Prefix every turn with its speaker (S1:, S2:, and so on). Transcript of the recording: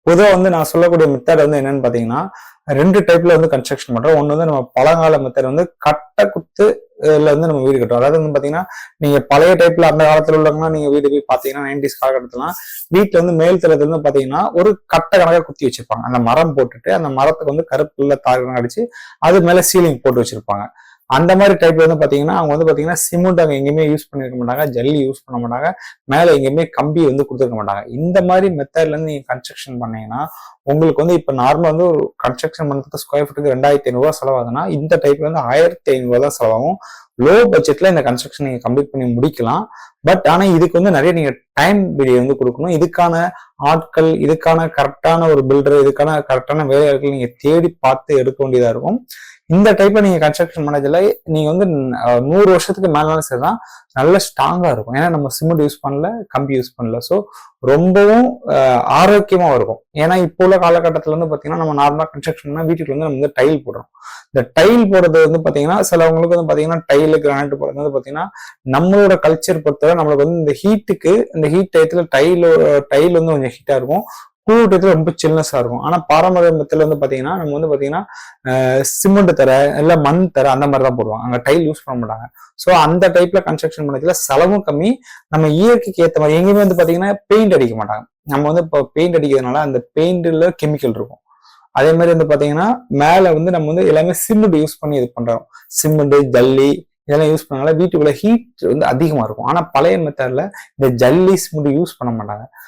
S1: பொதுவாக வந்து நான் சொல்லக்கூடிய மெத்தட் வந்து என்னன்னு பாத்தீங்கன்னா, 2 டைப்ல வந்து கன்ஸ்ட்ரக்ஷன் பண்றோம். ஒண்ணு வந்து நம்ம பழங்கால மெத்தட் வந்து கட்ட குத்து வந்து நம்ம வீடு கட்டுறோம். அதாவது வந்து பாத்தீங்கன்னா, நீங்க பழைய டைப்ல அந்த காலத்துல உள்ளவங்கன்னா நீங்க வீடு போய் பாத்தீங்கன்னா 90s காலகட்டத்துலாம் வீட்டுல வந்து மேல் தளத்துல இருந்து பாத்தீங்கன்னா ஒரு கட்ட கணக்கா குத்தி வச்சிருப்பாங்க. அந்த மரம் போட்டுட்டு அந்த மரத்துக்கு வந்து கருப்புல தார் அடிச்சு அது மேல சீலிங் போட்டு வச்சிருப்பாங்க. அந்த மாதிரி டைப்ல வந்து பாத்தீங்கன்னா அவங்க வந்து பாத்தீங்கன்னா சிமெண்ட் அங்க எங்கேயுமே யூஸ் பண்ணிருக்க மாட்டாங்க, ஜல்லி யூஸ் பண்ண மாட்டாங்க, மேல எங்கேயுமே கம்பி வந்து கொடுத்துருக்க மாட்டாங்க. இந்த மாதிரி மெத்தட்ல இருந்து நீங்க கன்ஸ்ட்ரக்ஷன் பண்ணீங்கன்னா உங்களுக்கு வந்து இப்ப நார்மலா வந்து ஒரு கன்ஸ்ட்ரக்ஷன் பண்றது ஸ்கொயர் ஃபீட்டுக்கு 2500 செலவாகுதுன்னா இந்த டைப்ல வந்து 1500 தான் செலவாகும். லோ பட்ஜெட்ல இந்த கன்ஸ்ட்ரக்ஷன் நீங்க கம்ப்ளீட் பண்ணி முடிக்கலாம். பட் ஆனா இதுக்கு வந்து நிறைய நீங்க டைம் பீரியட் வந்து கொடுக்கணும். இதுக்கான ஆட்கள், இதுக்கான கரெக்டான ஒரு பில்டர், இதுக்கான கரெக்டான வேலையாட்கள் நீங்க தேடி பார்த்து எடுக்க வேண்டியதா இருக்கும். இந்த டைப்ல நீங்க கன்ஸ்ட்ரக்ஷன் பண்ணதுல நீங்க வந்து 100 வருஷத்துக்கு மேலாலும் சரிதான் நல்ல ஸ்ட்ராங்கா இருக்கும். ஏன்னா நம்ம சிமெண்ட் யூஸ் பண்ணல, கம்பி யூஸ் பண்ணல. ஸோ ரொம்பவும் ஆரோக்கியமா இருக்கும். ஏன்னா இப்போ உள்ள காலகட்டத்துல வந்து பாத்தீங்கன்னா நம்ம நார்மலா கன்ஸ்ட்ரக்ஷன் வீட்டுக்கு வந்து நம்ம வந்து டைல் போடுறோம். இந்த டைல் போடுறது வந்து பாத்தீங்கன்னா சிலவங்களுக்கு வந்து பாத்தீங்கன்னா டைலு கிரானைட் போடுறது வந்து பாத்தீங்கன்னா நம்மளோட கல்ச்சர் பொறுத்தவரை நம்மளுக்கு வந்து இந்த ஹீட்டுக்கு இந்த ஹீட் டயத்துல டைல் வந்து கொஞ்சம் ஹீட்டா இருக்கும். குளிர் டயத்துல ரொம்ப சில்னஸா இருக்கும். ஆனா பாரம்பரிய மெத்தட்ல வந்து பாத்தீங்கன்னா நம்ம வந்து பாத்தீங்கன்னா சிமெண்ட் தர இல்ல மண் தர அந்த மாதிரி தான் போடுவாங்க. அங்க டைல் யூஸ் பண்ண மாட்டாங்க. ஸோ அந்த டைப்ல கன்ஸ்ட்ரக்ஷன் பண்ணதுல செலவும் கம்மி. நம்ம இயற்கைக்கு ஏற்ற மாதிரி எங்கேயுமே வந்து பாத்தீங்கன்னா பெயிண்ட் அடிக்க மாட்டாங்க. நம்ம வந்து இப்போ பெயிண்ட் அடிக்கிறதுனால அந்த பெயிண்ட்ல கெமிக்கல் இருக்கும். அதே மாதிரி வந்து பாத்தீங்கன்னா மேல வந்து நம்ம வந்து எல்லாமே சிமெண்ட் யூஸ் பண்ணி இது பண்றோம். சிமெண்ட், ஜல்லி இதெல்லாம் யூஸ் பண்ணனால வீட்டுக்குள்ள ஹீட் வந்து அதிகமா இருக்கும். ஆனா பழைய மெத்தட்ல இந்த ஜல்லி சிமெண்ட் யூஸ் பண்ண மாட்டாங்க.